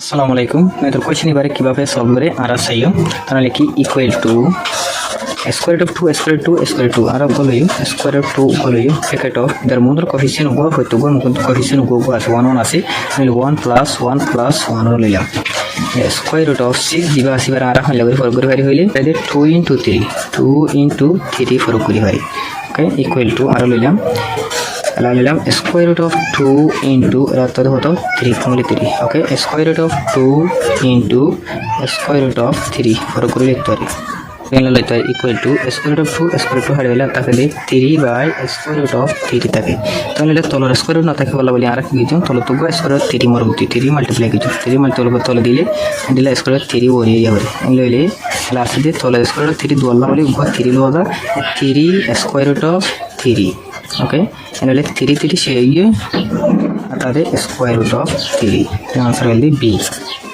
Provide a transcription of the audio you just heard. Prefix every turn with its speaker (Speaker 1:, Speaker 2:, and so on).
Speaker 1: আসসালামু আলাইকুম मैं तो क्वेश्चन এবারে কিভাবে সলভ করে আর আসাইও তাহলে কি equal to square root of 2 square root 2 square root 2 আর বলইও স্কয়ার রুট 2 বলইও ব্র্যাকেট অফ der মধ্যে কোএফিসিয়েন্ট গো হইতো গো কোএফিসিয়েন্ট গো আছে 1 আছে তাহলে 1 প্লাস 1 লইলাম স্কয়ার রুট অফ 6 দিবা আসিবার আর হইলে ফর করে পারি হইলে তাহলে 2 ইনটু 3 ফর করে পারি ওকে ইকুয়াল টু আর লইলাম লাইলাম স্কয়ার রুট অফ 2 ইনটু রাততে হতো 3 formula 3 okay square root of 2 into square root of 3 ফর করে লিখতে পারি এখানে লিখতে হয় equal to square root of 2 square root হারিয়ে তাহলে 3 বাই স্কয়ার রুট অফ 3 থাকে তাহলে এটা তলর স্কয়ার রুট না থাকে বলা বলি আর কি দিও তল তো স্কয়ার রুট 3 মরগুতি 3 মাল্টিপ্লাই কিছু 3 মাল্টিপ্লাই তল দিলে স্কয়ার রুট 3 ওরে যাবে লইলে লাস্ট দিয়ে তল স্কয়ার রুট 3 দোলা বলি 3 লোদা 3 স্কয়ার রুট অফ 3 ओके एनले 3 3 से ये आता है square root of 3 answer will be B